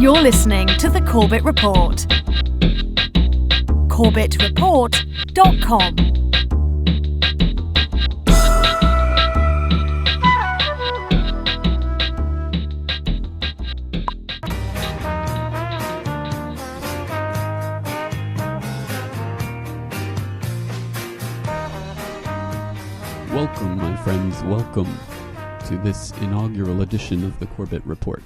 You're listening to the Corbett Report. CorbettReport.com. Welcome, my friends, welcome to this inaugural edition of the Corbett Report.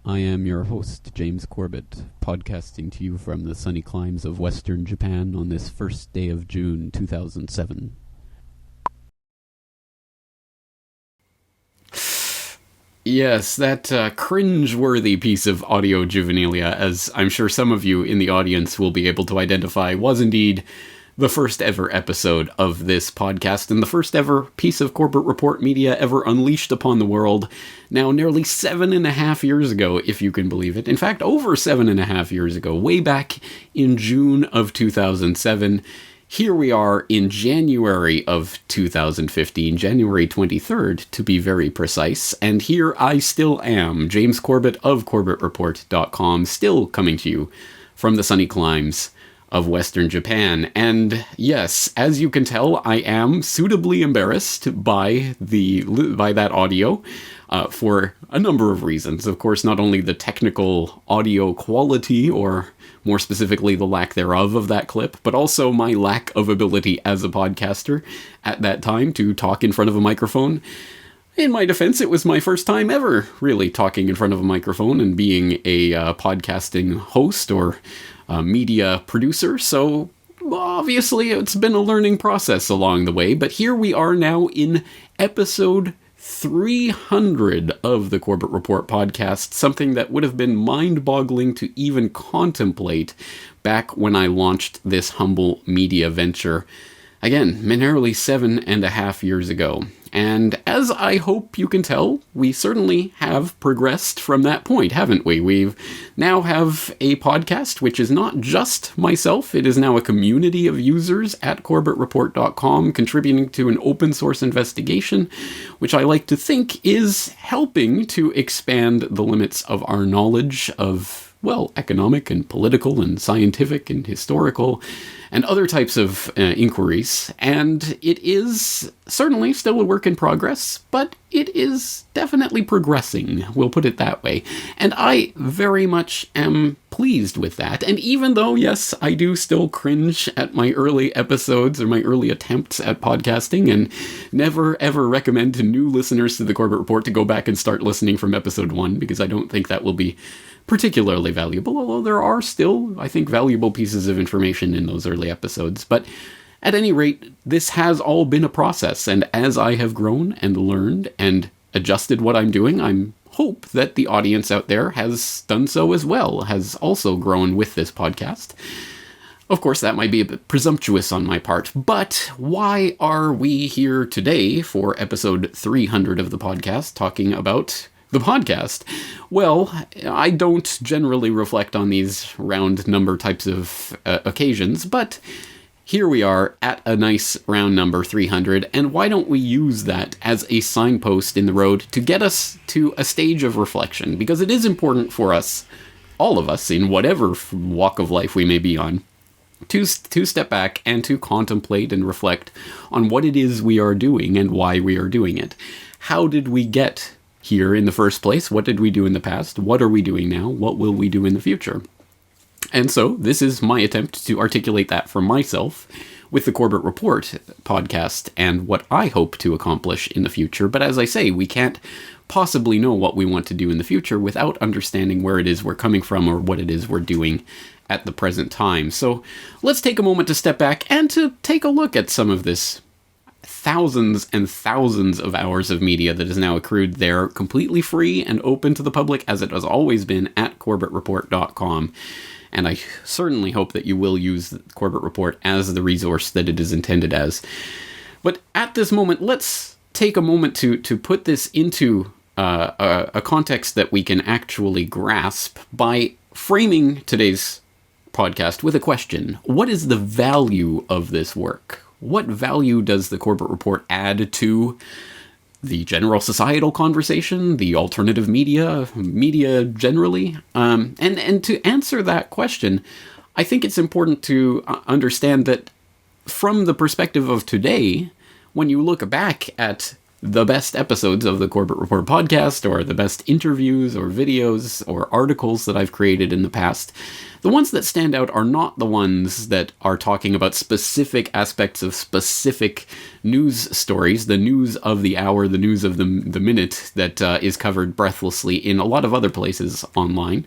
I am your host, James Corbett, podcasting to you from the sunny climes of Western Japan on this first day of June 2007. Yes, that cringe-worthy piece of audio juvenilia, as I'm sure some of you in the audience will be able to identify, was indeed the first ever episode of this podcast, and the first ever piece of Corbett Report media ever unleashed upon the world, now nearly 7.5 years ago, if you can believe it. In fact, over 7.5 years ago, way back in June of 2007. Here we are in January of 2015, January 23rd, to be very precise, and here I still am, James Corbett of CorbettReport.com, still coming to you from the sunny climes of Western Japan. And yes, as you can tell, I am suitably embarrassed by that audio for a number of reasons. Of course, not only the technical audio quality, or more specifically the lack thereof of that clip, but also my lack of ability as a podcaster at that time to talk in front of a microphone. In my defense, it was my first time ever really talking in front of a microphone and being a podcasting host or media producer, so obviously it's been a learning process along the way, but here we are now in episode 300 of the Corbett Report podcast, something that would have been mind-boggling to even contemplate back when I launched this humble media venture, again, nearly 7.5 years ago. And as I hope you can tell, we certainly have progressed from that point, haven't we? We now have a podcast, which is not just myself. It is now a community of users at CorbettReport.com, contributing to an open source investigation, which I like to think is helping to expand the limits of our knowledge of, well, economic and political and scientific and historical and other types of inquiries. And it is certainly still a work in progress, but it is definitely progressing, we'll put it that way. And I very much am pleased with that. And even though, yes, I do still cringe at my early episodes or my early attempts at podcasting, and never ever recommend to new listeners to the Corbett Report to go back and start listening from episode 1, because I don't think that will be particularly valuable, although there are still, I think, valuable pieces of information in those early episodes. But at any rate, this has all been a process, and as I have grown and learned and adjusted what I'm doing, I hope that the audience out there has done so as well, has also grown with this podcast. Of course, that might be a bit presumptuous on my part, but why are we here today for episode 300 of the podcast talking about the podcast? Well, I don't generally reflect on these round number types of occasions, but here we are at a nice round number 300, and why don't we use that as a signpost in the road to get us to a stage of reflection? Because it is important for us, all of us, in whatever walk of life we may be on, to step back and to contemplate and reflect on what it is we are doing and why we are doing it. How did we get here in the first place? What did we do in the past? What are we doing now? What will we do in the future? And so this is my attempt to articulate that for myself with the Corbett Report podcast and what I hope to accomplish in the future. But as I say, we can't possibly know what we want to do in the future without understanding where it is we're coming from or what it is we're doing at the present time. So let's take a moment to step back and to take a look at some of this thousands and thousands of hours of media that is now accrued there, completely free and open to the public, as it has always been at CorbettReport.com. And I certainly hope that you will use the Corbett Report as the resource that it is intended as. But at this moment, let's take a moment to put this into a context that we can actually grasp by framing today's podcast with a question. What is the value of this work? What value does the Corbett Report add to the general societal conversation, the alternative media generally. And to answer that question, I think it's important to understand that from the perspective of today, when you look back at the best episodes of the Corbett Report podcast, or the best interviews or videos or articles that I've created in the past, the ones that stand out are not the ones that are talking about specific aspects of specific news stories, the news of the hour, the news of the minute that is covered breathlessly in a lot of other places online.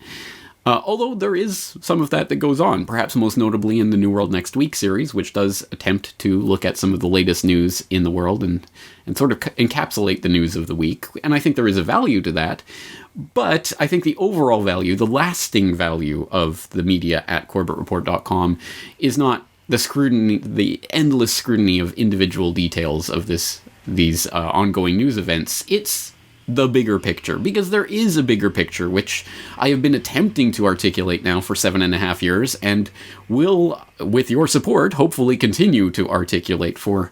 Although there is some of that goes on, perhaps most notably in the New World Next Week series, which does attempt to look at some of the latest news in the world and sort of encapsulate the news of the week. And I think there is a value to that. But I think the overall value, the lasting value of the media at CorbettReport.com is not the scrutiny, the endless scrutiny of individual details of these ongoing news events. It's the bigger picture, because there is a bigger picture, which I have been attempting to articulate now for 7.5 years, and will, with your support, hopefully continue to articulate for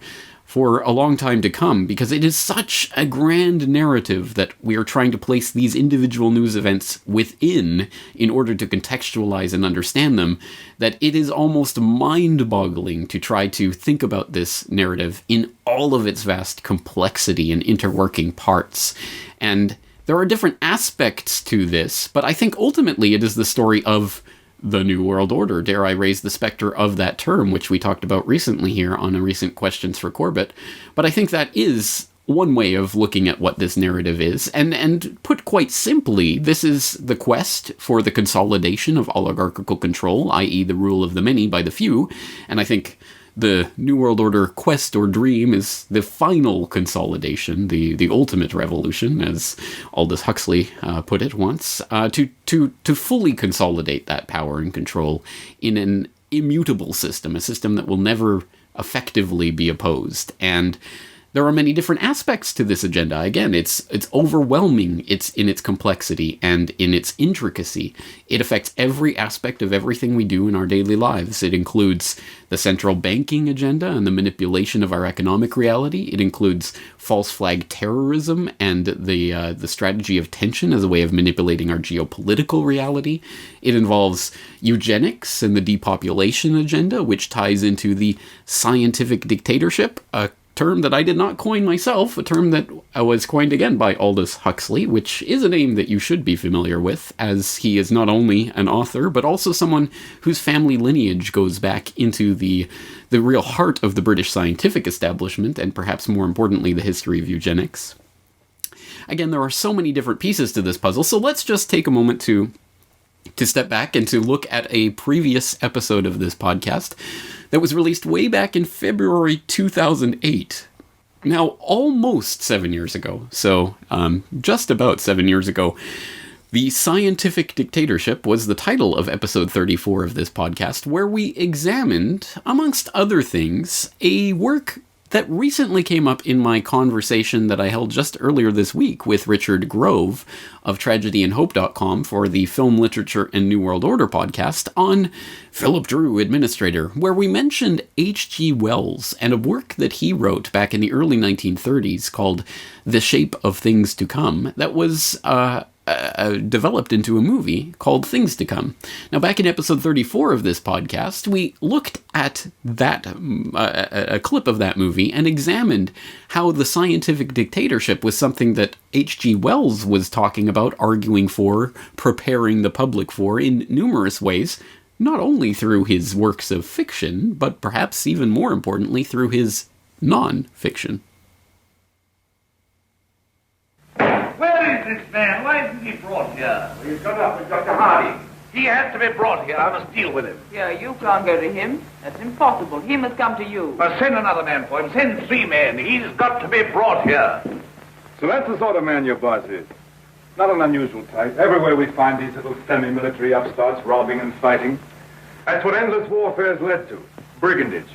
a long time to come, because it is such a grand narrative that we are trying to place these individual news events within in order to contextualize and understand them, that it is almost mind-boggling to try to think about this narrative in all of its vast complexity and interworking parts. And there are different aspects to this, but I think ultimately it is the story of the New World Order. Dare I raise the specter of that term, which we talked about recently here on a recent Questions for Corbett. But I think that is one way of looking at what this narrative is. And put quite simply, this is the quest for the consolidation of oligarchical control, i.e. the rule of the many by the few. And I think the New World Order quest or dream is the final consolidation, the ultimate revolution, as Aldous Huxley put it once, to fully consolidate that power and control in an immutable system, a system that will never effectively be opposed. And there are many different aspects to this agenda. Again, it's overwhelming. It's in its complexity and in its intricacy. It affects every aspect of everything we do in our daily lives. It includes the central banking agenda and the manipulation of our economic reality. It includes false flag terrorism and the strategy of tension as a way of manipulating our geopolitical reality. It involves eugenics and the depopulation agenda, which ties into the scientific dictatorship, a term that I did not coin myself, a term that was coined again by Aldous Huxley, which is a name that you should be familiar with, as he is not only an author, but also someone whose family lineage goes back into the real heart of the British scientific establishment, and perhaps more importantly, the history of eugenics. Again, there are so many different pieces to this puzzle, so let's just take a moment to step back and to look at a previous episode of this podcast that was released way back in February 2008. Now, almost 7 years ago, so just about 7 years ago, The Scientific Dictatorship was the title of episode 34 of this podcast, where we examined, amongst other things, a work that recently came up in my conversation that I held just earlier this week with Richard Grove of TragedyandHope.com for the Film Literature and New World Order podcast on Philip Drew, Administrator, where we mentioned H.G. Wells and a work that he wrote back in the early 1930s called The Shape of Things to Come that was developed into a movie called Things to Come. Now, back in episode 34 of this podcast, we looked at that, a clip of that movie, and examined how the scientific dictatorship was something that H.G. Wells was talking about, arguing for, preparing the public for in numerous ways, not only through his works of fiction, but perhaps even more importantly, through his non-fiction. This man, why isn't he brought here? Well, he's gone up with Dr. Hardy. He has to be brought here. I must deal with him. Yeah, you can't go to him. That's impossible. He must come to you. Send another man for him. Send 3 men. He's got to be brought here. So that's the sort of man your boss is. Not an unusual type. Everywhere we find these little semi-military upstarts robbing and fighting. That's what endless warfare has led to. Brigandage.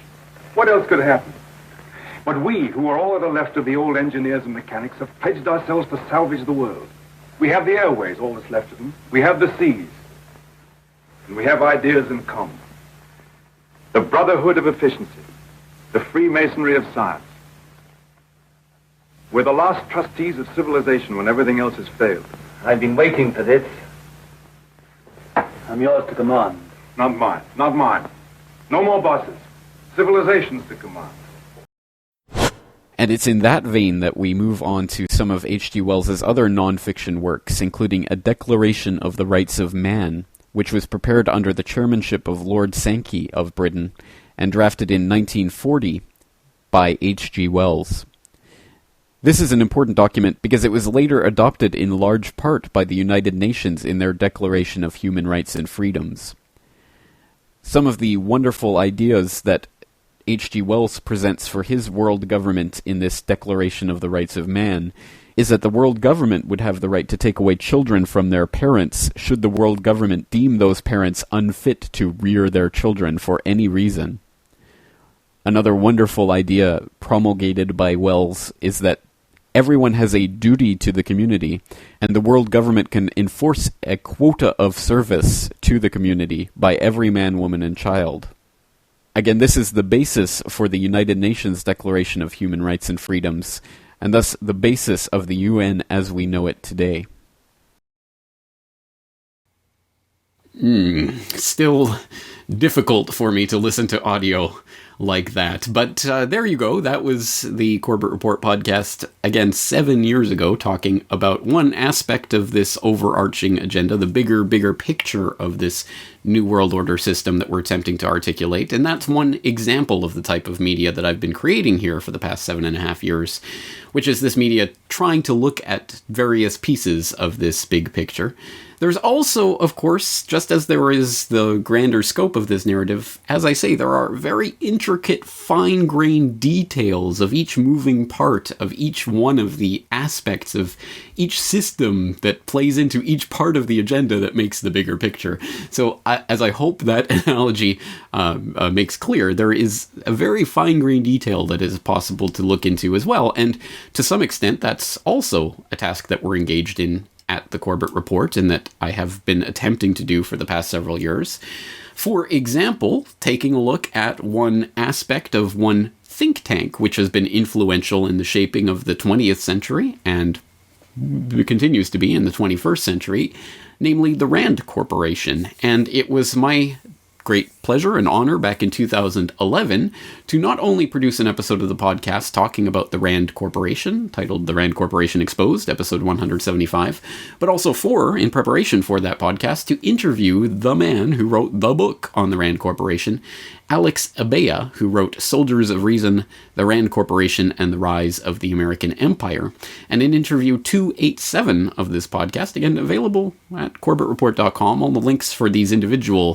What else could happen? But we, who are all that are left of the old engineers and mechanics, have pledged ourselves to salvage the world. We have the airways, all that's left of them. We have the seas. And we have ideas in common. The brotherhood of efficiency. The Freemasonry of science. We're the last trustees of civilization when everything else has failed. I've been waiting for this. I'm yours to command. Not mine. Not mine. No more bosses. Civilization's to command. And it's in that vein that we move on to some of H.G. Wells's other non-fiction works, including A Declaration of the Rights of Man, which was prepared under the chairmanship of Lord Sankey of Britain and drafted in 1940 by H.G. Wells. This is an important document because it was later adopted in large part by the United Nations in their Declaration of Human Rights and Freedoms. Some of the wonderful ideas that H.G. Wells presents for his world government in this Declaration of the Rights of Man is that the world government would have the right to take away children from their parents should the world government deem those parents unfit to rear their children for any reason. Another wonderful idea promulgated by Wells is that everyone has a duty to the community, and the world government can enforce a quota of service to the community by every man, woman, and child. Again, this is the basis for the United Nations Declaration of Human Rights and Freedoms, and thus the basis of the UN as we know it today. Still difficult for me to listen to audio like that. But there you go. That was the Corbett Report podcast, again, 7 years ago, talking about one aspect of this overarching agenda, the bigger picture of this New World Order system that we're attempting to articulate. And that's one example of the type of media that I've been creating here for the past 7.5 years, which is this media trying to look at various pieces of this big picture. There's also, of course, just as there is the grander scope of this narrative, as I say, there are very intricate, fine-grained details of each moving part of each one of the aspects of each system that plays into each part of the agenda that makes the bigger picture. So, as I hope that analogy makes clear, there is a very fine-grained detail that is possible to look into as well, and to some extent, that's also a task that we're engaged in at the Corbett Report, and that I have been attempting to do for the past several years. For example, taking a look at one aspect of one think tank which has been influential in the shaping of the 20th century and continues to be in the 21st century, namely the Rand Corporation. And it was my great pleasure and honor back in 2011 to not only produce an episode of the podcast talking about the Rand Corporation, titled The Rand Corporation Exposed, episode 175, but also in preparation for that podcast, to interview the man who wrote the book on the Rand Corporation, Alex Abea, who wrote Soldiers of Reason, the Rand Corporation, and the Rise of the American Empire. And in interview 287 of this podcast, again, available at CorbettReport.com, all the links for these individual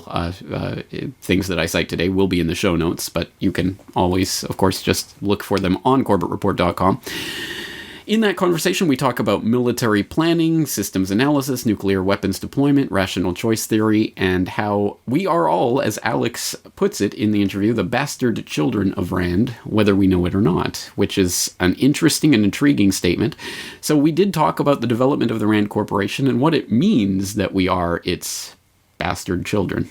things that I cite today will be in the show notes, but you can always, of course, just look for them on CorbettReport.com. In that conversation, we talk about military planning, systems analysis, nuclear weapons deployment, rational choice theory, and how we are all, as Alex puts it in the interview, the bastard children of Rand, whether we know it or not, which is an interesting and intriguing statement. So we did talk about the development of the Rand Corporation and what it means that we are its bastard children.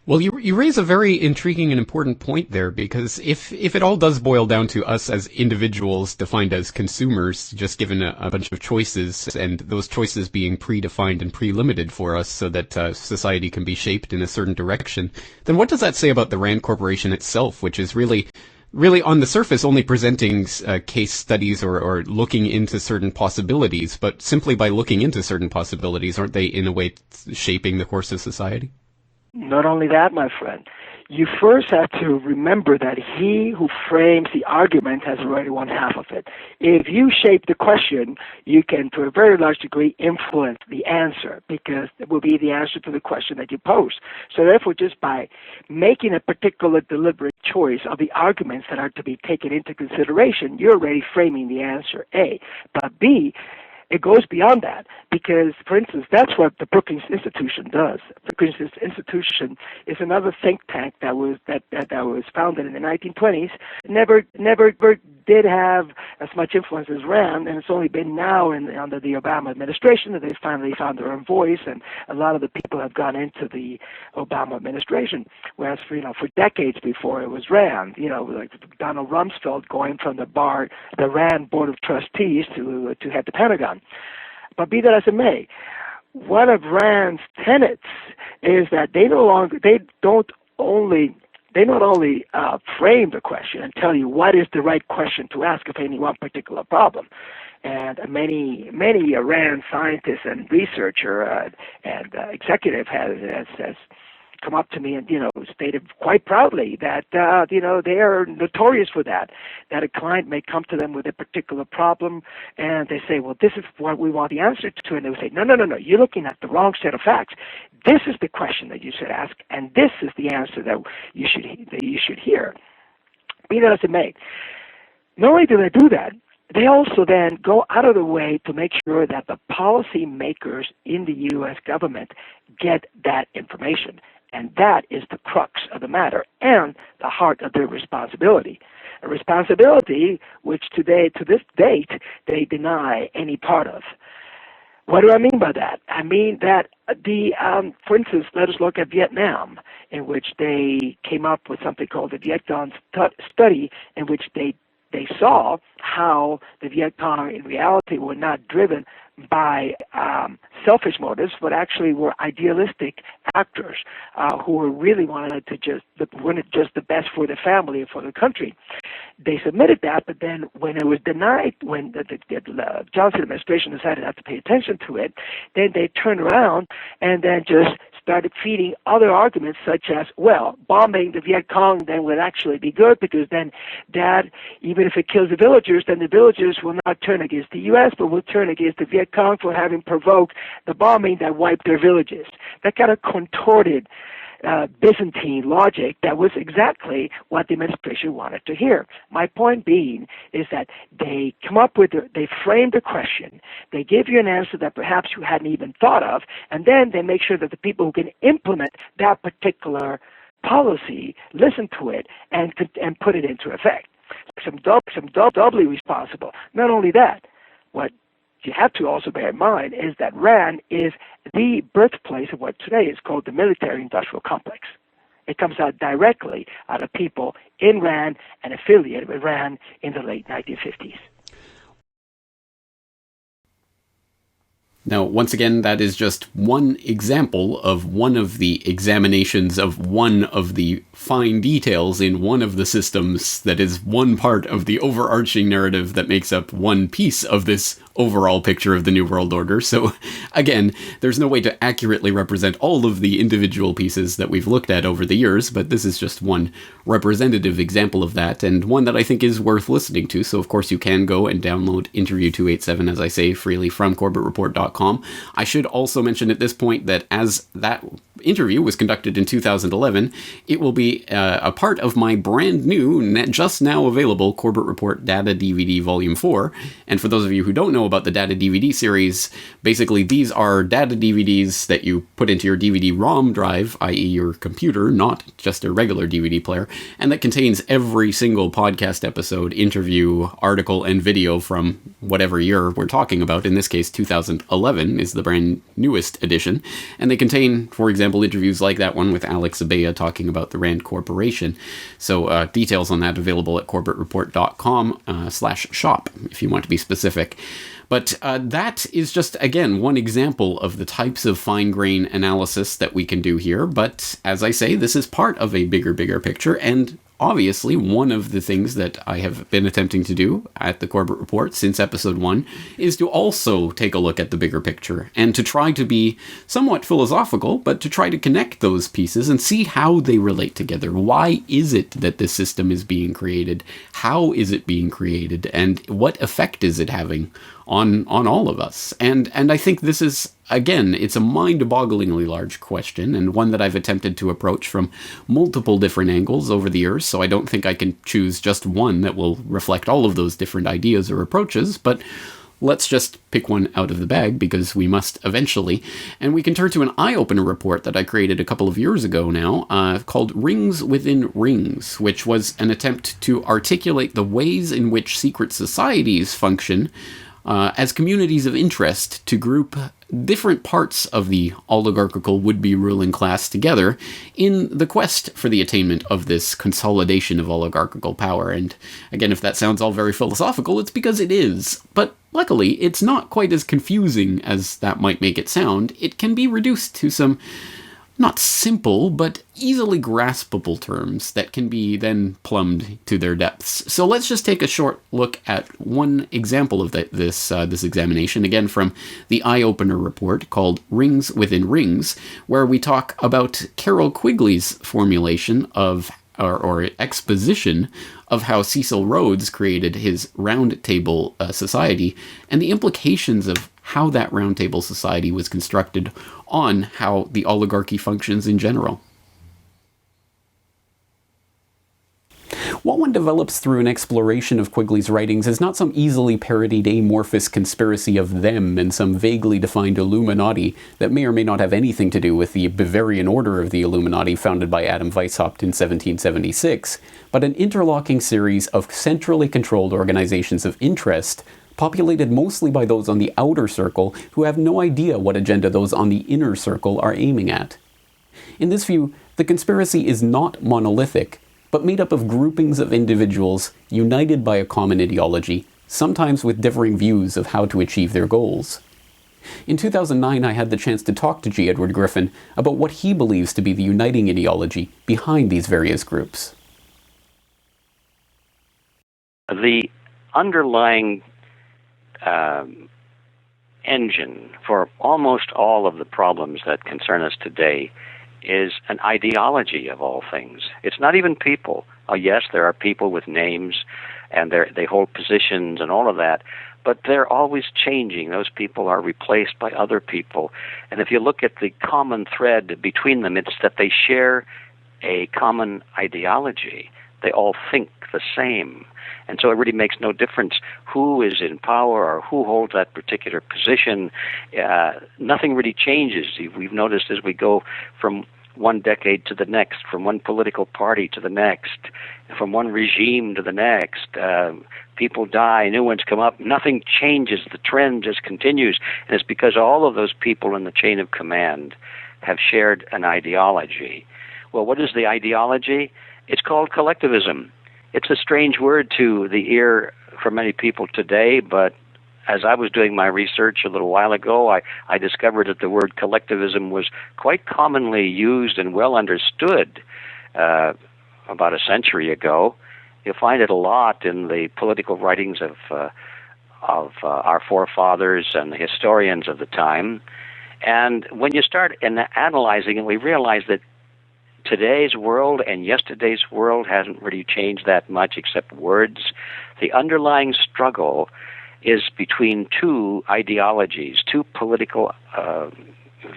Well, you raise a very intriguing and important point there, because if it all does boil down to us as individuals defined as consumers, just given a bunch of choices, and those choices being predefined and pre-limited for us so that society can be shaped in a certain direction, then what does that say about the Rand Corporation itself, which is really on the surface only presenting case studies or looking into certain possibilities, but simply by looking into certain possibilities, aren't they in a way shaping the course of society? Not only that, my friend, you first have to remember that he who frames the argument has already won half of it. If you shape the question, you can, to a very large degree, influence the answer, because it will be the answer to the question that you pose. So therefore, just by making a particular deliberate choice of the arguments that are to be taken into consideration, you're already framing the answer, A. But B, it goes beyond that because, for instance, that's what the Brookings Institution does. Brookings Institution is another think tank that was founded in the 1920s. Never did have as much influence as RAND, and it's only been now under the Obama administration that they finally found their own voice, and a lot of the people have gone into the Obama administration. Whereas for decades before it was RAND, like Donald Rumsfeld going from the RAND Board of Trustees to head the Pentagon. But be that as it may, one of RAND's tenets is that they not only frame the question and tell you what is the right question to ask of any one particular problem. And many RAND scientists and researcher and executive has come up to me and stated quite proudly that they are notorious for that a client may come to them with a particular problem and they say, well, this is what we want the answer to, and they would say, no, you're looking at the wrong set of facts. This is the question that you should ask, and this is the answer that you should hear. Be that as it may, not only do they do that, they also then go out of the way to make sure that the policy makers in the U.S. government get that information. And that is the crux of the matter and the heart of their responsibility. A responsibility which to this date, they deny any part of. What do I mean by that? I mean that for instance, let us look at Vietnam, in which they came up with something called the Viet Cong study, in which they saw how the Viet Cong in reality were not driven by selfish motives, but actually were idealistic actors who really wanted just the best for the family and for the country. They submitted that, but then when it was denied, when the Johnson administration decided not to pay attention to it, then they turned around and then just started feeding other arguments such as, well, bombing the Viet Cong then would actually be good because then that, even if it kills the villagers, then the villagers will not turn against the U.S., but will turn against the Viet Cong for having provoked the bombing that wiped their villages. That kind of contorted Byzantine logic that was exactly what the administration wanted to hear. My point being is that they frame the question, they give you an answer that perhaps you hadn't even thought of, and then they make sure that the people who can implement that particular policy listen to it and put it into effect. Some doubly responsible. Not only that, what you have to also bear in mind is that RAND is the birthplace of what today is called the military-industrial complex. It comes out directly out of people in RAND and affiliated with RAND in the late 1950s. Now, once again, that is just one example of one of the examinations of one of the fine details in one of the systems that is one part of the overarching narrative that makes up one piece of this overall picture of the New World Order. So, again, there's no way to accurately represent all of the individual pieces that we've looked at over the years, but this is just one representative example of that, and one that I think is worth listening to. So, of course, you can go and download Interview 287, as I say, freely from CorbettReport.com. I should also mention at this point that as that interview was conducted in 2011, it will be a part of my brand new, just now available Corbett Report Data DVD Volume 4. And for those of you who don't know about the Data DVD series, basically these are data DVDs that you put into your DVD-ROM drive, i.e. your computer, not just a regular DVD player, and that contains every single podcast episode, interview, article, and video from whatever year we're talking about. In this case, 2011 is the brand newest edition, and they contain, for example, interviews like that one with Alex Abea talking about the RAND Corporation. So details on that available at corbettreport.com/shop if you want to be specific. But that is just, again, one example of the types of fine-grain analysis that we can do here. But as I say, this is part of a bigger picture, and obviously, one of the things that I have been attempting to do at the Corbett Report since episode 1 is to also take a look at the bigger picture and to try to be somewhat philosophical, but to try to connect those pieces and see how they relate together. Why is it that this system is being created? How is it being created? And what effect is it having on all of us? And I think this is, again, it's a mind-bogglingly large question, and one that I've attempted to approach from multiple different angles over the years, so I don't think I can choose just one that will reflect all of those different ideas or approaches, but let's just pick one out of the bag, because we must eventually, and we can turn to an eye-opener report that I created a couple of years ago now, called Rings Within Rings, which was an attempt to articulate the ways in which secret societies function as communities of interest to group different parts of the oligarchical would-be ruling class together in the quest for the attainment of this consolidation of oligarchical power. And again, if that sounds all very philosophical, it's because it is. But luckily, it's not quite as confusing as that might make it sound. It can be reduced to some not simple, but easily graspable terms that can be then plumbed to their depths. So let's just take a short look at one example of this examination, again from the eye-opener report called Rings Within Rings, where we talk about Carroll Quigley's formulation of, or exposition of how Cecil Rhodes created his Round Table Society, and the implications of how that Round Table Society was constructed on how the oligarchy functions in general. What one develops through an exploration of Quigley's writings is not some easily parodied amorphous conspiracy of them and some vaguely defined Illuminati that may or may not have anything to do with the Bavarian Order of the Illuminati founded by Adam Weishaupt in 1776, but an interlocking series of centrally controlled organizations of interest populated mostly by those on the outer circle who have no idea what agenda those on the inner circle are aiming at. In this view, the conspiracy is not monolithic, but made up of groupings of individuals united by a common ideology, sometimes with differing views of how to achieve their goals. In 2009, I had the chance to talk to G. Edward Griffin about what he believes to be the uniting ideology behind these various groups. The underlying engine for almost all of the problems that concern us today is an ideology of all things. It's not even people. Oh, yes, there are people with names and they hold positions and all of that, but they're always changing. Those people are replaced by other people. And if you look at the common thread between them, it's that they share a common ideology. They all think the same. And so it really makes no difference who is in power or who holds that particular position. Nothing really changes. We've noticed as we go from one decade to the next, from one political party to the next, from one regime to the next. People die, new ones come up. Nothing changes. The trend just continues. And it's because all of those people in the chain of command have shared an ideology. Well, what is the ideology? It's called collectivism. It's a strange word to the ear for many people today, but as I was doing my research a little while ago, I discovered that the word collectivism was quite commonly used and well understood about a century ago. You'll find it a lot in the political writings of our forefathers and the historians of the time. And when you start analyzing it, we realize that today's world and yesterday's world hasn't really changed that much except words. The underlying struggle is between two ideologies, two political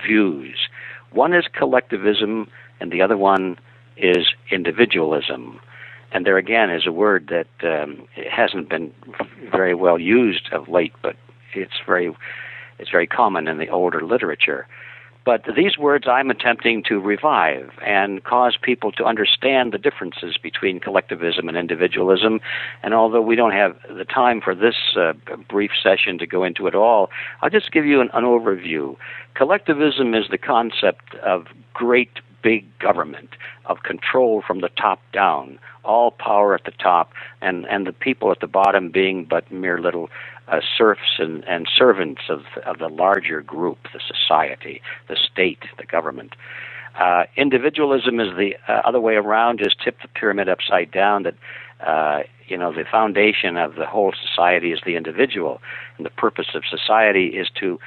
views. One is collectivism and the other one is individualism. And there again is a word that hasn't been very well used of late, but it's very common in the older literature. But these words I'm attempting to revive and cause people to understand the differences between collectivism and individualism. And although we don't have the time for this brief session to go into it all, I'll just give you an overview. Collectivism is the concept of great big government, of control from the top down, all power at the top, and the people at the bottom being but mere little serfs and servants of the larger group, the society, the state, the government. Individualism is the other way around, just tip the pyramid upside down, that the foundation of the whole society is the individual, and the purpose of society is to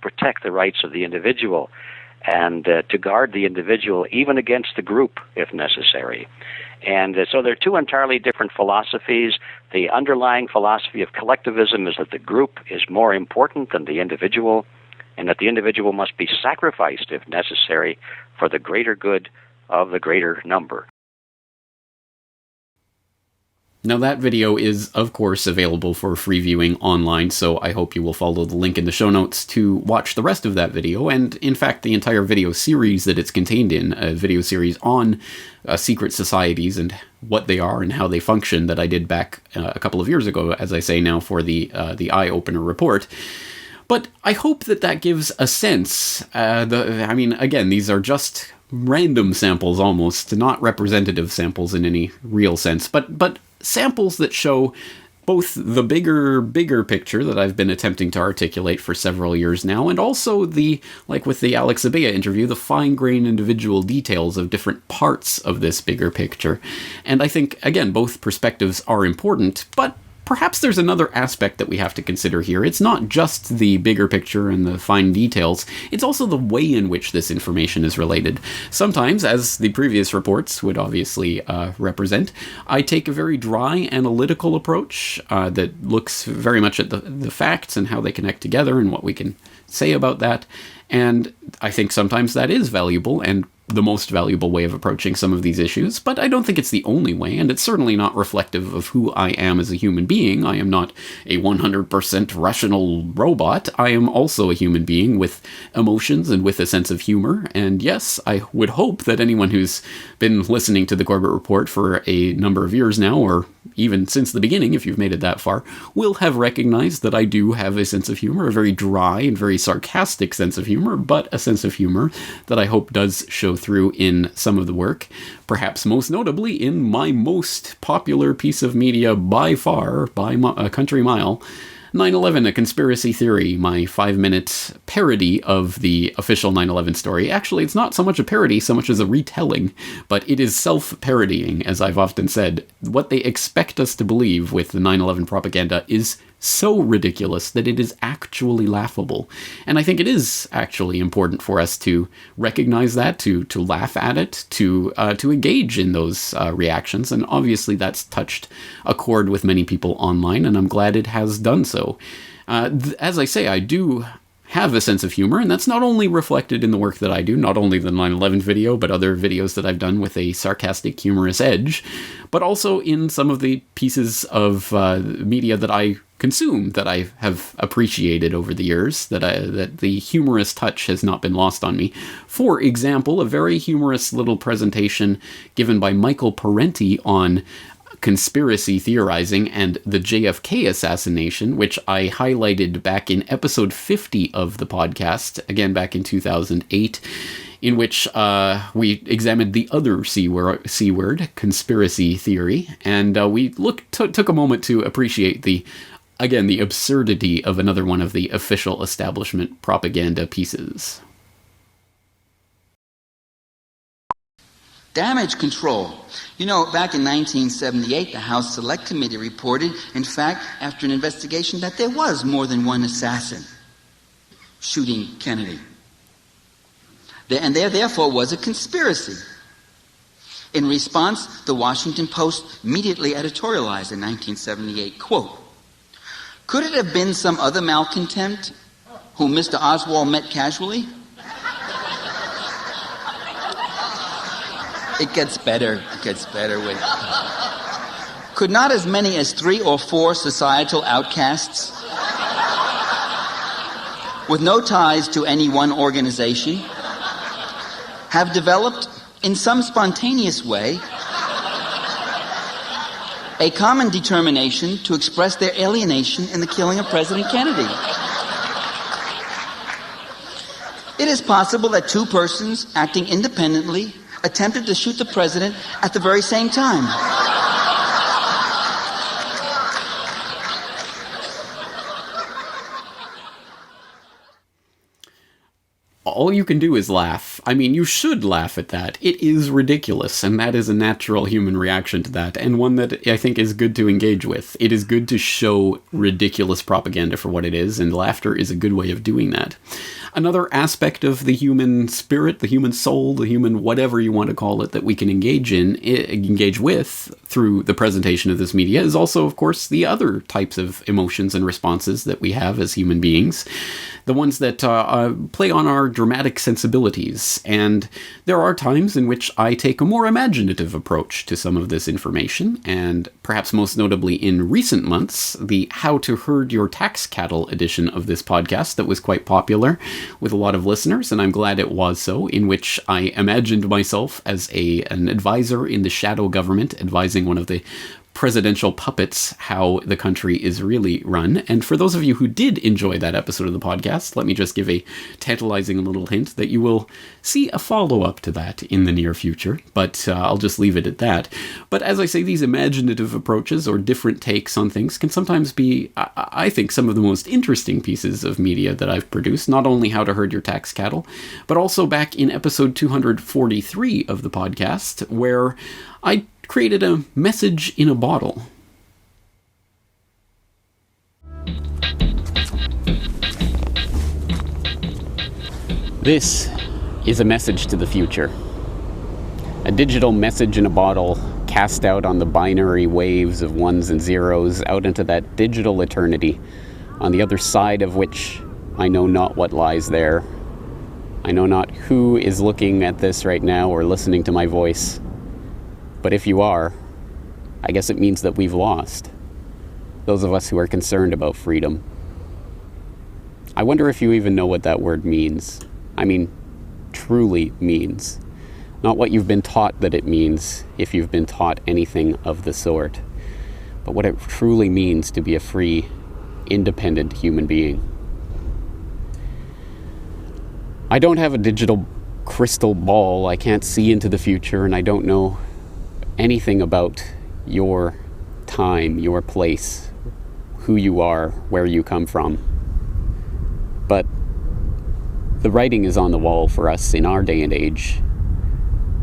protect the rights of the individual and to guard the individual even against the group if necessary. And so there are two entirely different philosophies. The underlying philosophy of collectivism is that the group is more important than the individual, and that the individual must be sacrificed if necessary for the greater good of the greater number. Now that video is, of course, available for free viewing online, so I hope you will follow the link in the show notes to watch the rest of that video, and in fact the entire video series that it's contained in, a video series on secret societies and what they are and how they function that I did back a couple of years ago, as I say now, for the Eye-Opener report. But I hope that gives a sense. Again, these are just random samples almost, not representative samples in any real sense, but samples that show both the bigger picture that I've been attempting to articulate for several years now, and also like with the Alex Abea interview, the fine-grained individual details of different parts of this bigger picture. And I think, again, both perspectives are important, but perhaps there's another aspect that we have to consider here. It's not just the bigger picture and the fine details, it's also the way in which this information is related. Sometimes, as the previous reports would obviously represent, I take a very dry analytical approach that looks very much at the facts and how they connect together and what we can say about that. And I think sometimes that is valuable and the most valuable way of approaching some of these issues, but I don't think it's the only way, and it's certainly not reflective of who I am as a human being. I am not a 100% rational robot. I am also a human being with emotions and with a sense of humor, and yes, I would hope that anyone who's been listening to the Corbett Report for a number of years now, or even since the beginning, if you've made it that far, will have recognized that I do have a sense of humor, a very dry and very sarcastic sense of humor, but a sense of humor that I hope does show through in some of the work, perhaps most notably in my most popular piece of media by far, by a country mile, 9/11, A Conspiracy Theory, my 5-minute parody of the official 9/11 story. Actually, it's not so much a parody, so much as a retelling, but it is self-parodying, as I've often said. What they expect us to believe with the 9/11 propaganda is so ridiculous that it is actually laughable. And I think it is actually important for us to recognize that, to laugh at it, to engage in those reactions. And obviously that's touched a chord with many people online, and I'm glad it has done so. As I say, I do have a sense of humor, and that's not only reflected in the work that I do, not only the 9/11 video, but other videos that I've done with a sarcastic, humorous edge, but also in some of the pieces of media that I consume, that I have appreciated over the years, that the humorous touch has not been lost on me. For example, a very humorous little presentation given by Michael Parenti on conspiracy theorizing and the JFK assassination, which I highlighted back in episode 50 of the podcast, again back in 2008, in which we examined the other C word, conspiracy theory, and we took a moment to appreciate the absurdity of another one of the official establishment propaganda pieces. Damage control. You know, back in 1978, the House Select Committee reported, in fact, after an investigation, that there was more than one assassin shooting Kennedy. And there, therefore, was a conspiracy. In response, the Washington Post immediately editorialized in 1978, quote, "Could it have been some other malcontent whom Mr. Oswald met casually?" It gets better. Wait. Could not as many as 3 or 4 societal outcasts with no ties to any one organization have developed in some spontaneous way a common determination to express their alienation in the killing of President Kennedy? It is possible that 2 persons acting independently attempted to shoot the president at the very same time. All you can do is laugh. I mean, you should laugh at that. It is ridiculous, and that is a natural human reaction to that, and one that I think is good to engage with. It is good to show ridiculous propaganda for what it is, and laughter is a good way of doing that. Another aspect of the human spirit, the human soul, the human whatever you want to call it, that we can engage with through the presentation of this media is also, of course, the other types of emotions and responses that we have as human beings. the ones that play on our dramatic sensibilities. And there are times in which I take a more imaginative approach to some of this information, and perhaps most notably in recent months, the How to Herd Your Tax Cattle edition of this podcast that was quite popular with a lot of listeners, and I'm glad it was so, in which I imagined myself as an advisor in the shadow government, advising one of the presidential puppets how the country is really run. And for those of you who did enjoy that episode of the podcast, let me just give a tantalizing little hint that you will see a follow-up to that in the near future, but I'll just leave it at that. But as I say, these imaginative approaches or different takes on things can sometimes be, I think, some of the most interesting pieces of media that I've produced, not only How to Herd Your Tax Cattle, but also back in episode 243 of the podcast, where I created a message in a bottle. This is a message to the future. A digital message in a bottle cast out on the binary waves of ones and zeros out into that digital eternity, on the other side of which I know not what lies there. I know not who is looking at this right now or listening to my voice. But if you are, I guess it means that we've lost. Those of us who are concerned about freedom. I wonder if you even know what that word means. I mean, truly means. Not what you've been taught that it means, if you've been taught anything of the sort. But what it truly means to be a free, independent human being. I don't have a digital crystal ball. I can't see into the future, and I don't know anything about your time, your place, who you are, where you come from. But the writing is on the wall for us in our day and age.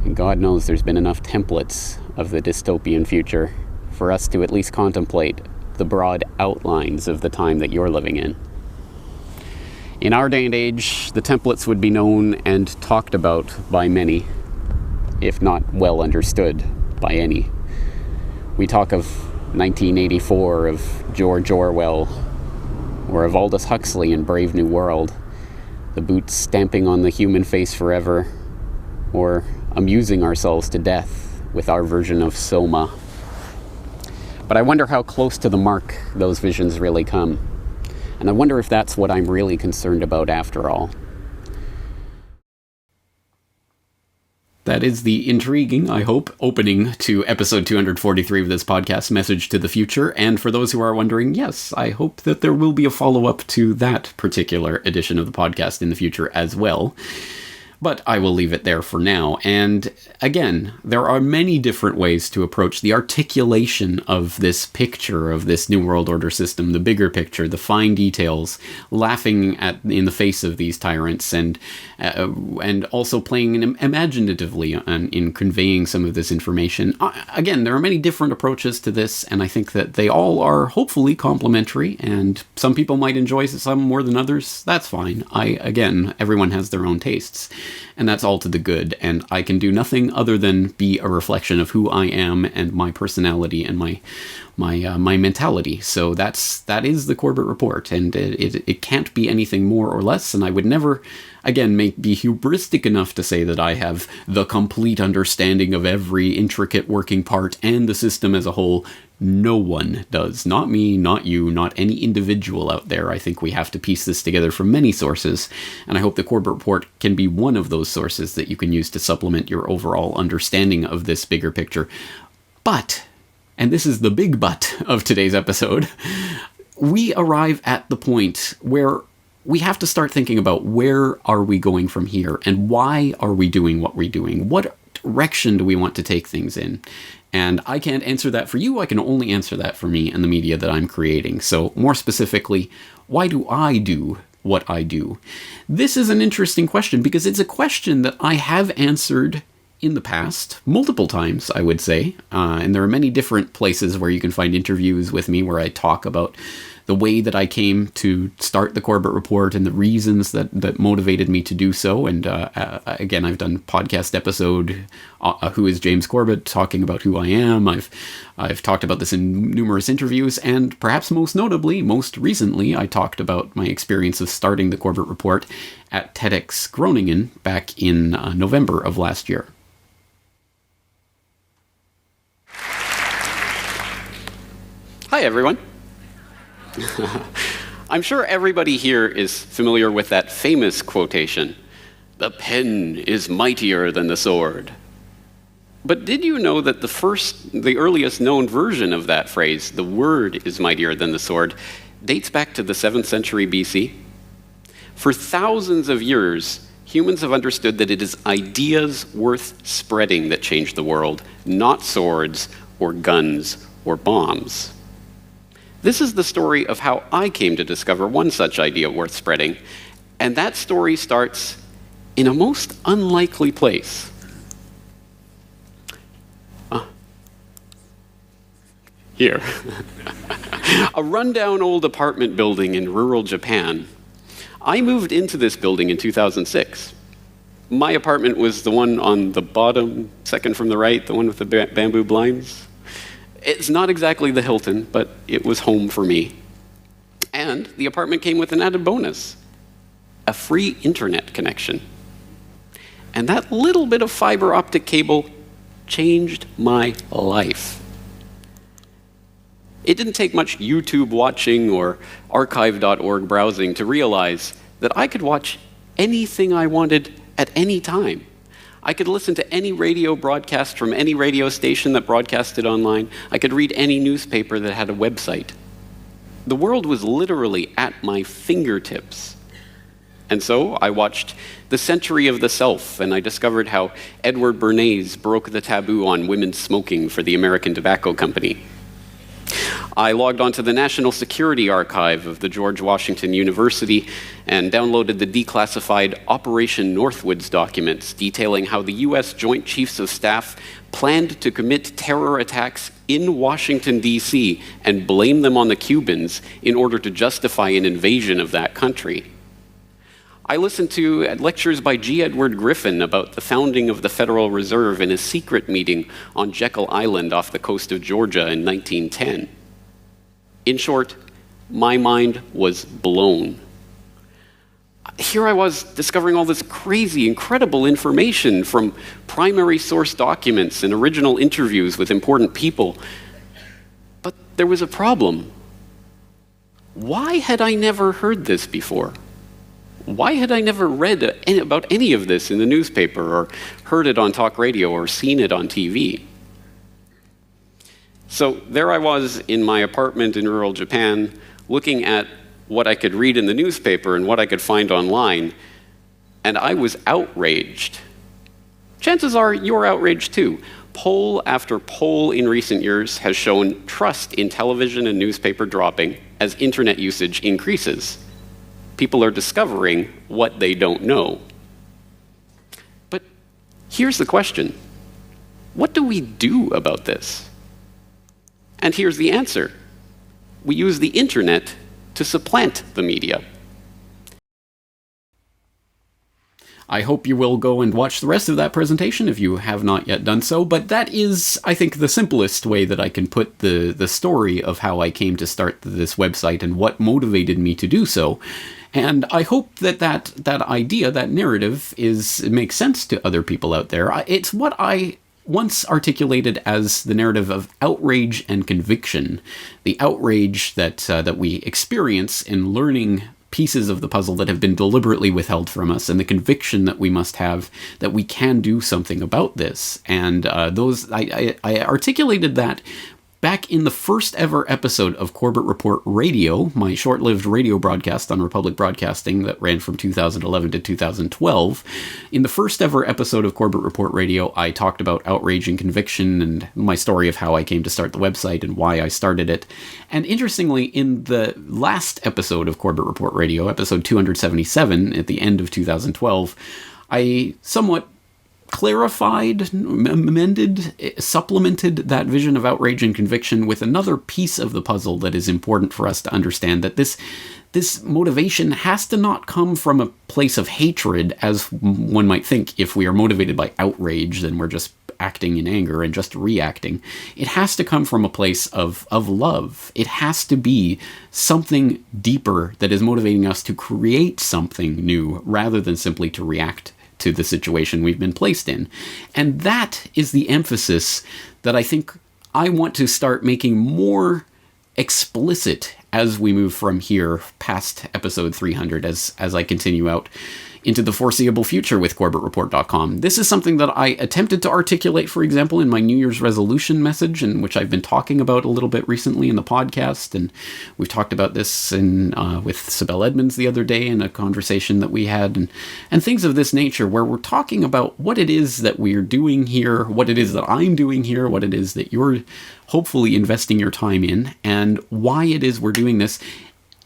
And God knows there's been enough templates of the dystopian future for us to at least contemplate the broad outlines of the time that you're living in. In our day and age, the templates would be known and talked about by many, if not well understood by any. We talk of 1984, of George Orwell, or of Aldous Huxley in Brave New World, the boots stamping on the human face forever, or amusing ourselves to death with our version of Soma. But I wonder how close to the mark those visions really come. And I wonder if that's what I'm really concerned about after all. That is the intriguing, I hope, opening to episode 243 of this podcast, Message to the Future. And for those who are wondering, yes, I hope that there will be a follow-up to that particular edition of the podcast in the future as well. But I will leave it there for now. And again, there are many different ways to approach the articulation of this picture of this New World Order system, the bigger picture, the fine details, laughing in the face of these tyrants, and also playing imaginatively in conveying some of this information. Again, there are many different approaches to this, and I think that they all are hopefully complementary, and some people might enjoy some more than others. That's fine. Again, everyone has their own tastes. And that's all to the good, and I can do nothing other than be a reflection of who I am and my personality and my mentality. So that is the Corbett Report, and it can't be anything more or less. And I would never, again, be hubristic enough to say that I have the complete understanding of every intricate working part and the system as a whole. No one does. Not me, not you, not any individual out there. I think we have to piece this together from many sources, and I hope the Corbett Report can be one of those sources that you can use to supplement your overall understanding of this bigger picture. But, and this is the big but of today's episode, we arrive at the point where we have to start thinking about where are we going from here, and why are we doing what we're doing? What direction do we want to take things in? And I can't answer that for you. I can only answer that for me and the media that I'm creating. So more specifically, why do I do what I do? This is an interesting question because it's a question that I have answered in the past, multiple times, I would say. And there are many different places where you can find interviews with me where I talk about the way that I came to start the Corbett Report and the reasons that motivated me to do so. And again, I've done podcast episode, Who is James Corbett, talking about who I am. I've talked about this in numerous interviews, and perhaps most notably, most recently, I talked about my experience of starting the Corbett Report at TEDx Groningen back in November of last year. Hi, everyone. I'm sure everybody here is familiar with that famous quotation, "The pen is mightier than the sword." But did you know that the earliest known version of that phrase, "the word is mightier than the sword," dates back to the 7th century BC? For thousands of years, humans have understood that it is ideas worth spreading that change the world, not swords or guns or bombs. This is the story of how I came to discover one such idea worth spreading, and that story starts in a most unlikely place. Here. A rundown old apartment building in rural Japan. I moved into this building in 2006. My apartment was the one on the bottom, second from the right, the one with the bamboo blinds. It's not exactly the Hilton, but it was home for me. And the apartment came with an added bonus, a free internet connection. And that little bit of fiber optic cable changed my life. It didn't take much YouTube watching or archive.org browsing to realize that I could watch anything I wanted at any time. I could listen to any radio broadcast from any radio station that broadcasted online. I could read any newspaper that had a website. The world was literally at my fingertips. And so I watched The Century of the Self, and I discovered how Edward Bernays broke the taboo on women smoking for the American Tobacco Company. I logged onto the National Security Archive of the George Washington University and downloaded the declassified Operation Northwoods documents detailing how the U.S. Joint Chiefs of Staff planned to commit terror attacks in Washington, D.C. and blame them on the Cubans in order to justify an invasion of that country. I listened to lectures by G. Edward Griffin about the founding of the Federal Reserve in a secret meeting on Jekyll Island off the coast of Georgia in 1910. In short, my mind was blown. Here I was discovering all this crazy, incredible information from primary source documents and original interviews with important people. But there was a problem. Why had I never heard this before? Why had I never read about any of this in the newspaper or heard it on talk radio or seen it on TV? So there I was in my apartment in rural Japan, looking at what I could read in the newspaper and what I could find online, and I was outraged. Chances are you're outraged too. Poll after poll in recent years has shown trust in television and newspaper dropping as internet usage increases. People are discovering what they don't know. But here's the question. What do we do about this? And here's the answer. We use the internet to supplant the media. I hope you will go and watch the rest of that presentation if you have not yet done so, but that is, I think, the simplest way that I can put the story of how I came to start this website and what motivated me to do so. And I hope that idea, that narrative, makes sense to other people out there. It's what I once articulated as the narrative of outrage and conviction. The outrage that we experience in learning pieces of the puzzle that have been deliberately withheld from us, and the conviction that we must have that we can do something about this. And I articulated that back in the first ever episode of Corbett Report Radio, my short-lived radio broadcast on Republic Broadcasting that ran from 2011 to 2012. In the first ever episode of Corbett Report Radio, I talked about outrage and conviction and my story of how I came to start the website and why I started it. And interestingly, in the last episode of Corbett Report Radio, episode 277, at the end of 2012, I somewhat clarified, amended, supplemented that vision of outrage and conviction with another piece of the puzzle that is important for us to understand, that this motivation has to not come from a place of hatred, as one might think. If we are motivated by outrage, then we're just acting in anger and just reacting. It has to come from a place of love. It has to be something deeper that is motivating us to create something new rather than simply to react to the situation we've been placed in. And that is the emphasis that I think I want to start making more explicit as we move from here past episode 300, as I continue out into the foreseeable future with CorbettReport.com. This is something that I attempted to articulate, for example, in my New Year's resolution message, and which I've been talking about a little bit recently in the podcast, and we've talked about this with Sibel Edmonds the other day in a conversation that we had, and things of this nature, where we're talking about what it is that we're doing here, what it is that I'm doing here, what it is that you're hopefully investing your time in, and why it is we're doing this.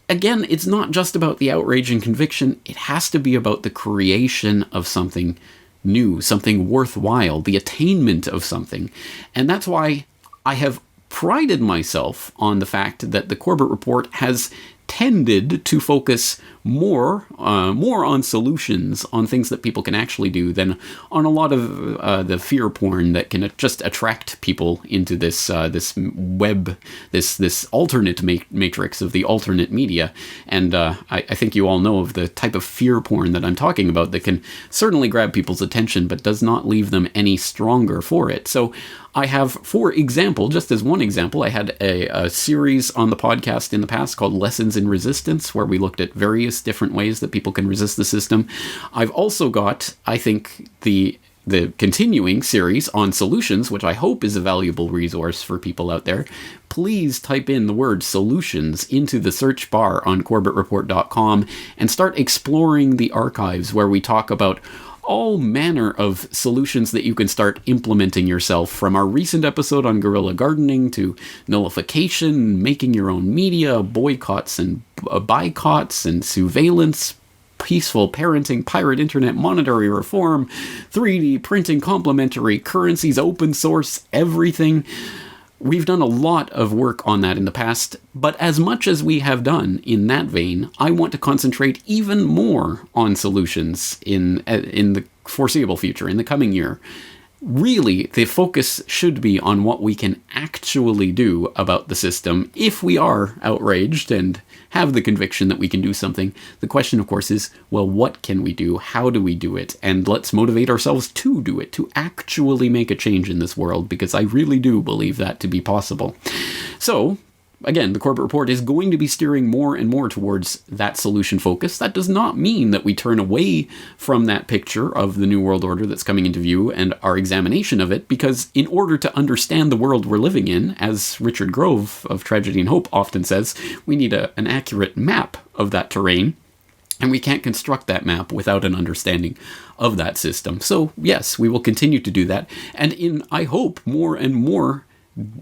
Again, it's not just about the outrage and conviction. It has to be about the creation of something new, something worthwhile, the attainment of something. And that's why I have prided myself on the fact that the Corbett Report has tended to focus more on solutions, on things that people can actually do, than on a lot of the fear porn that can just attract people into this web, this alternate matrix of the alternate media. And I think you all know of the type of fear porn that I'm talking about that can certainly grab people's attention, but does not leave them any stronger for it. So I have, for example, just as one example, I had a series on the podcast in the past called Lessons in Resistance, where we looked at various different ways that people can resist the system. I've also got, I think, the continuing series on solutions, which I hope is a valuable resource for people out there. Please type in the word solutions into the search bar on CorbettReport.com and start exploring the archives, where we talk about all manner of solutions that you can start implementing yourself, from our recent episode on guerrilla gardening to nullification, making your own media, boycotts and boycotts and surveillance, peaceful parenting, pirate internet, monetary reform, 3D printing, complementary currencies, open source, everything. We've done a lot of work on that in the past, but as much as we have done in that vein, I want to concentrate even more on solutions in the foreseeable future, in the coming year. Really, the focus should be on what we can actually do about the system if we are outraged and have the conviction that we can do something. The question, of course, is, well, what can we do? How do we do it? And let's motivate ourselves to do it, to actually make a change in this world, because I really do believe that to be possible. So, again, the Corbett Report is going to be steering more and more towards that solution focus. That does not mean that we turn away from that picture of the New World Order that's coming into view and our examination of it, because in order to understand the world we're living in, as Richard Grove of Tragedy and Hope often says, we need an accurate map of that terrain. And we can't construct that map without an understanding of that system. So, yes, we will continue to do that. And in, I hope, more and more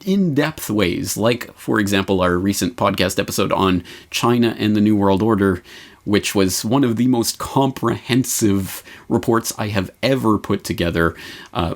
in-depth ways, like, for example, our recent podcast episode on China and the New World Order, which was one of the most comprehensive reports I have ever put together.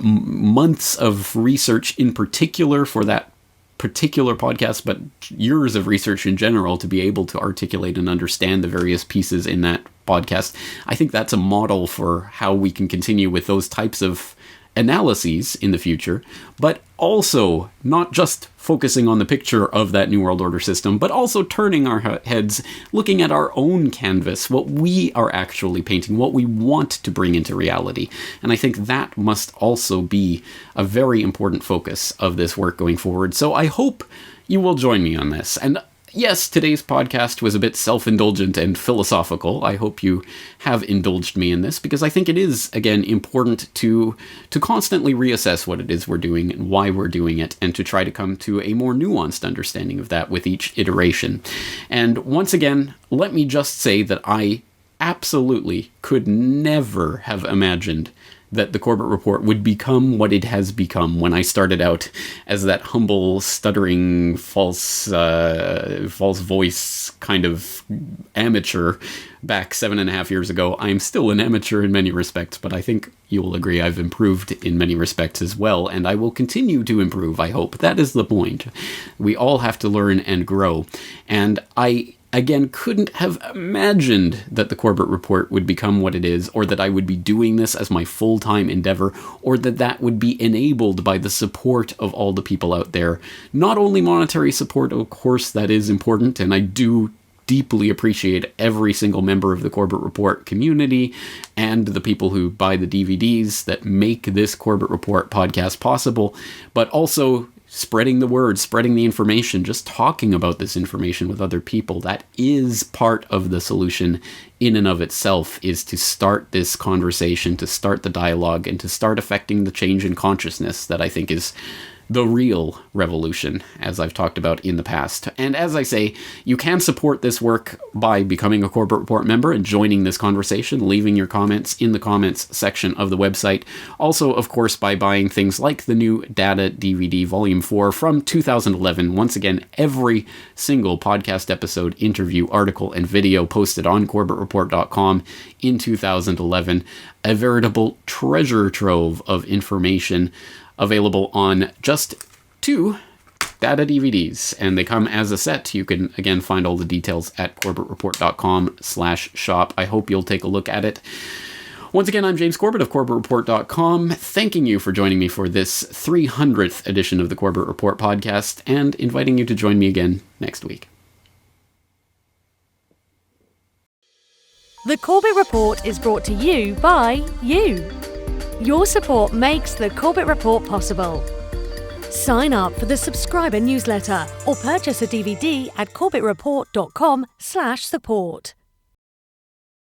Months of research in particular for that particular podcast, but years of research in general to be able to articulate and understand the various pieces in that podcast. I think that's a model for how we can continue with those types of analyses in the future, but also not just focusing on the picture of that New World Order system, but also turning our heads, looking at our own canvas, what we are actually painting, what we want to bring into reality. And I think that must also be a very important focus of this work going forward. So I hope you will join me on this. And yes, today's podcast was a bit self-indulgent and philosophical. I hope you have indulged me in this, because I think it is, again, important to constantly reassess what it is we're doing and why we're doing it, and to try to come to a more nuanced understanding of that with each iteration. And once again, let me just say that I absolutely could never have imagined that the Corbett Report would become what it has become when I started out as that humble, stuttering, false voice kind of amateur back 7.5 years ago. I'm still an amateur in many respects, but I think you will agree I've improved in many respects as well, and I will continue to improve, I hope. That is the point. We all have to learn and grow, and I again, couldn't have imagined that the Corbett Report would become what it is, or that I would be doing this as my full-time endeavor, or that would be enabled by the support of all the people out there. Not only monetary support, of course, that is important, and I do deeply appreciate every single member of the Corbett Report community and the people who buy the DVDs that make this Corbett Report podcast possible, but also spreading the word, spreading the information, just talking about this information with other people. That is part of the solution in and of itself, is to start this conversation, to start the dialogue, and to start affecting the change in consciousness that I think is the real revolution, as I've talked about in the past. And as I say, you can support this work by becoming a Corbett Report member and joining this conversation, leaving your comments in the comments section of the website. Also, of course, by buying things like the new Data DVD Volume 4 from 2011. Once again, every single podcast episode, interview, article, and video posted on CorbettReport.com in 2011. A veritable treasure trove of information available on just 2 data DVDs, and they come as a set. You can, again, find all the details at CorbettReport.com/shop. I hope you'll take a look at it. Once again, I'm James Corbett of CorbettReport.com, thanking you for joining me for this 300th edition of the Corbett Report podcast, and inviting you to join me again next week. The Corbett Report is brought to you by you. Your support makes the Corbett Report possible. Sign up for the subscriber newsletter or purchase a DVD at CorbettReport.com/support.